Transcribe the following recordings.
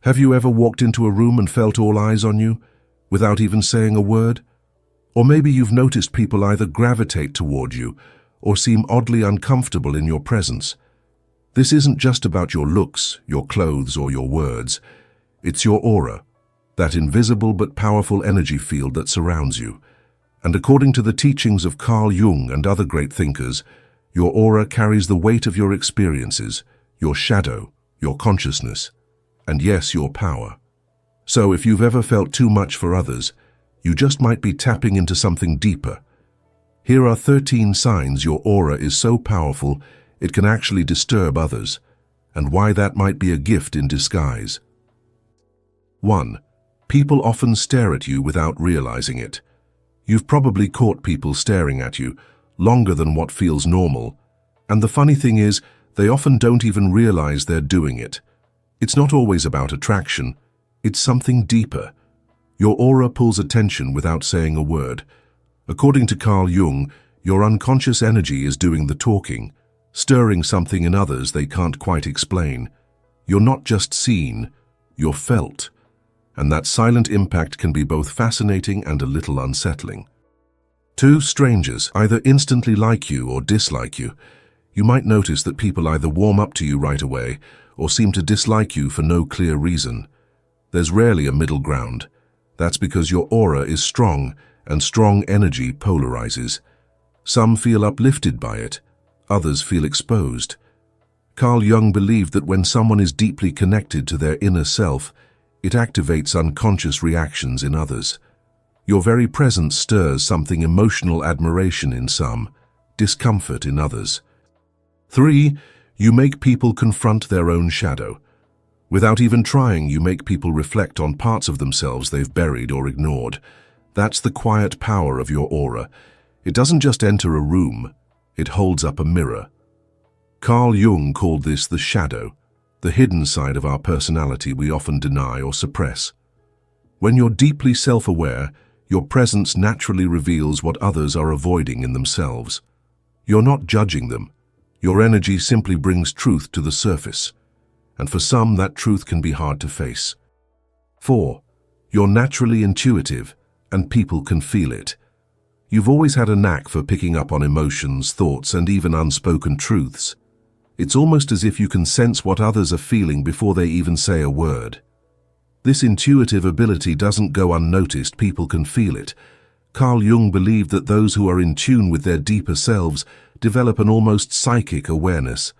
Have you ever walked into a room and felt all eyes on you, without even saying a word? Or maybe you've noticed people either gravitate toward you or seem oddly uncomfortable in your presence. This isn't just about your looks, your clothes, or your words. It's your aura, that invisible but powerful energy field that surrounds you. And according to the teachings of Carl Jung and other great thinkers, your aura carries the weight of your experiences, your shadow, your consciousness, and yes, your power. So if you've ever felt too much for others, you just might be tapping into something deeper. Here are 13 signs your aura is so powerful it can actually disturb others, and why that might be a gift in disguise. 1. People often stare at you without realizing it. You've probably caught people staring at you longer than what feels normal, and the funny thing is, they often don't even realize they're doing it. It's not always about attraction, it's something deeper. Your aura pulls attention without saying a word. According to Carl Jung, your unconscious energy is doing the talking, stirring something in others they can't quite explain. You're not just seen, you're felt. And that silent impact can be both fascinating and a little unsettling. 2. Strangers either instantly like you or dislike you. You might notice that people either warm up to you right away or seem to dislike you for no clear reason. There's rarely a middle ground. That's because your aura is strong, and strong energy polarizes. Some feel uplifted by it, others feel exposed. Carl Jung believed that when someone is deeply connected to their inner self, it activates unconscious reactions in others. Your very presence stirs something emotional admiration in some, discomfort in others. 3. You make people confront their own shadow. Without even trying, you make people reflect on parts of themselves they've buried or ignored. That's the quiet power of your aura. It doesn't just enter a room, it holds up a mirror. Carl Jung called this the shadow, the hidden side of our personality we often deny or suppress. When you're deeply self-aware, your presence naturally reveals what others are avoiding in themselves. You're not judging them. Your energy simply brings truth to the surface, and for some that truth can be hard to face. 4. You're naturally intuitive, and people can feel it. You've always had a knack for picking up on emotions, thoughts, and even unspoken truths. It's almost as if you can sense what others are feeling before they even say a word. This intuitive ability doesn't go unnoticed, people can feel it. Carl Jung believed that those who are in tune with their deeper selves develop an almost psychic awareness.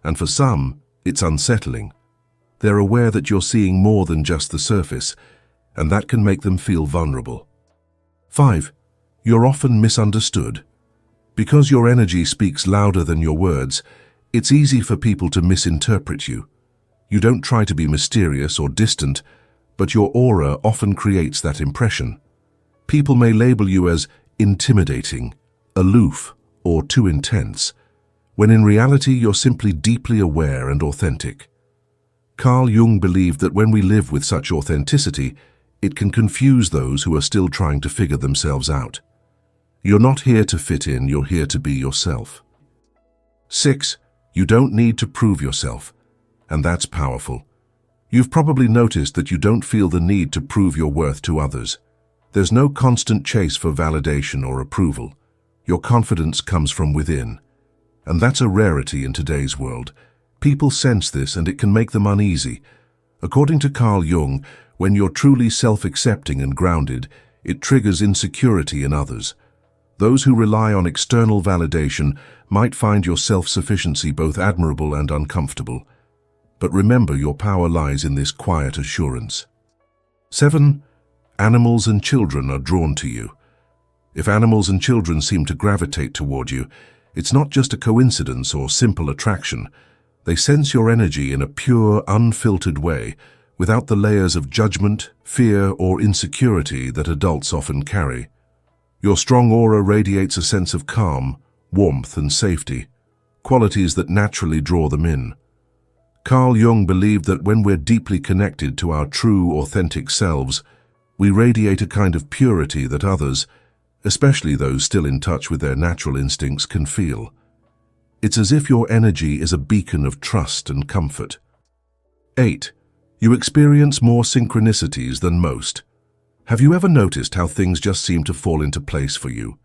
And for some, it's unsettling. They're aware that you're seeing more than just the surface, and that can make them feel vulnerable. 5. You're often misunderstood. Because your energy speaks louder than your words, it's easy for people to misinterpret you. You don't try to be mysterious or distant, but your aura often creates that impression. People may label you as intimidating, aloof, or too intense, when in reality you're simply deeply aware and authentic. Carl Jung believed that when we live with such authenticity, it can confuse those who are still trying to figure themselves out. You're not here to fit in, you're here to be yourself. 6. You don't need to prove yourself, and that's powerful. You've probably noticed that you don't feel the need to prove your worth to others. There's no constant chase for validation or approval. Your confidence comes from within. And that's a rarity in today's world. People sense this and it can make them uneasy. According to Carl Jung, when you're truly self-accepting and grounded, it triggers insecurity in others. Those who rely on external validation might find your self-sufficiency both admirable and uncomfortable. But remember, your power lies in this quiet assurance. 7. Animals and children are drawn to you. If animals and children seem to gravitate toward you, it's not just a coincidence or simple attraction. They sense your energy in a pure, unfiltered way, without the layers of judgment, fear, or insecurity that adults often carry. Your strong aura radiates a sense of calm, warmth, and safety, qualities that naturally draw them in. Carl Jung believed that when we're deeply connected to our true, authentic selves, we radiate a kind of purity that others, especially those still in touch with their natural instincts, can feel. It's as if your energy is a beacon of trust and comfort. 8. You experience more synchronicities than most. Have you ever noticed how things just seem to fall into place for you?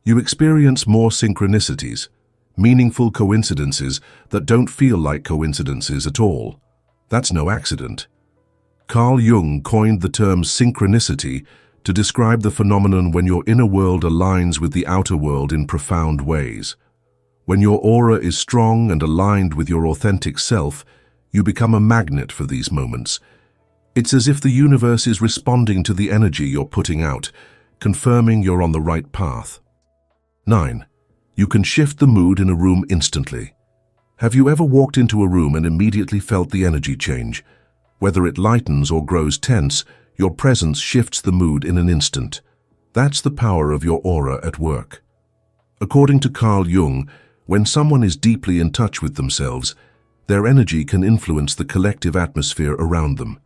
You experience more synchronicities, meaningful coincidences that don't feel like coincidences at all. That's no accident. Carl Jung coined the term synchronicity to describe the phenomenon when your inner world aligns with the outer world in profound ways. When your aura is strong and aligned with your authentic self, you become a magnet for these moments. It's as if the universe is responding to the energy you're putting out, confirming you're on the right path. 9. You can shift the mood in a room instantly. Have you ever walked into a room and immediately felt the energy change? Whether it lightens or grows tense, your presence shifts the mood in an instant. That's the power of your aura at work. According to Carl Jung, when someone is deeply in touch with themselves, their energy can influence the collective atmosphere around them.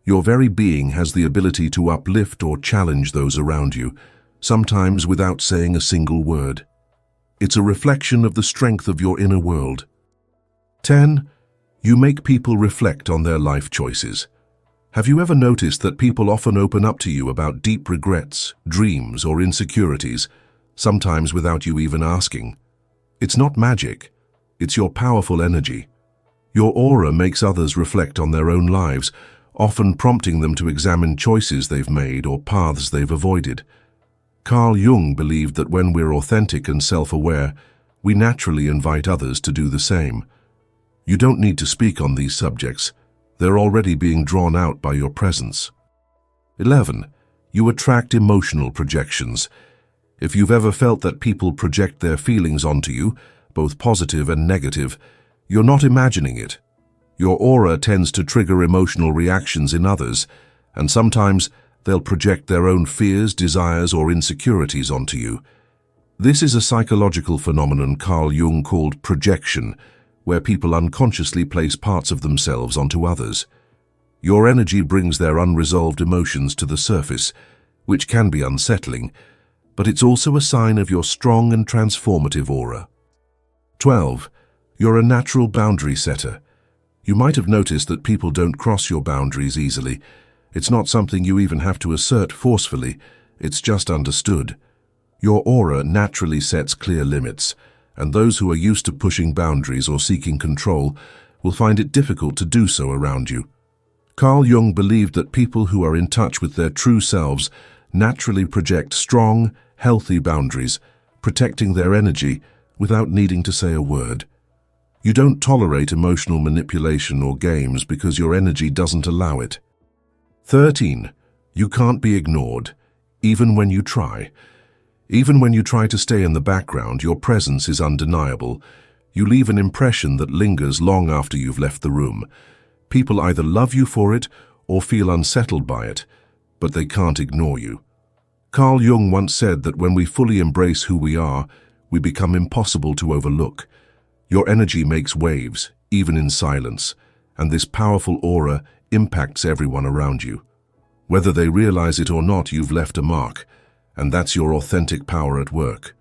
Your very being has the ability to uplift or challenge those around you, sometimes without saying a single word. It's a reflection of the strength of your inner world. 10. You make people reflect on their life choices. Have you ever noticed that people often open up to you about deep regrets, dreams, or insecurities, sometimes without you even asking? It's not magic. It's your powerful energy. Your aura makes others reflect on their own lives, often prompting them to examine choices they've made or paths they've avoided. Carl Jung believed that when we're authentic and self-aware, we naturally invite others to do the same. You don't need to speak on these subjects. They're already being drawn out by your presence. 11. You attract emotional projections. If you've ever felt that people project their feelings onto you, both positive and negative, you're not imagining it. Your aura tends to trigger emotional reactions in others, and sometimes they'll project their own fears, desires, or insecurities onto you. This is a psychological phenomenon Carl Jung called projection, where people unconsciously place parts of themselves onto others. Your energy brings their unresolved emotions to the surface, which can be unsettling, but it's also a sign of your strong and transformative aura. 12. You're a natural boundary setter. You might have noticed that people don't cross your boundaries easily. It's not something you even have to assert forcefully, it's just understood. Your aura naturally sets clear limits, and those who are used to pushing boundaries or seeking control will find it difficult to do so around you. Carl Jung believed that people who are in touch with their true selves naturally project strong, healthy boundaries, protecting their energy without needing to say a word. You don't tolerate emotional manipulation or games because your energy doesn't allow it. 13. You can't be ignored, even when you try. Even when you try to stay in the background, your presence is undeniable. You leave an impression that lingers long after you've left the room. People either love you for it or feel unsettled by it, but they can't ignore you. Carl Jung once said that when we fully embrace who we are, we become impossible to overlook. Your energy makes waves, even in silence, and this powerful aura impacts everyone around you. Whether they realize it or not, you've left a mark, and that's your authentic power at work.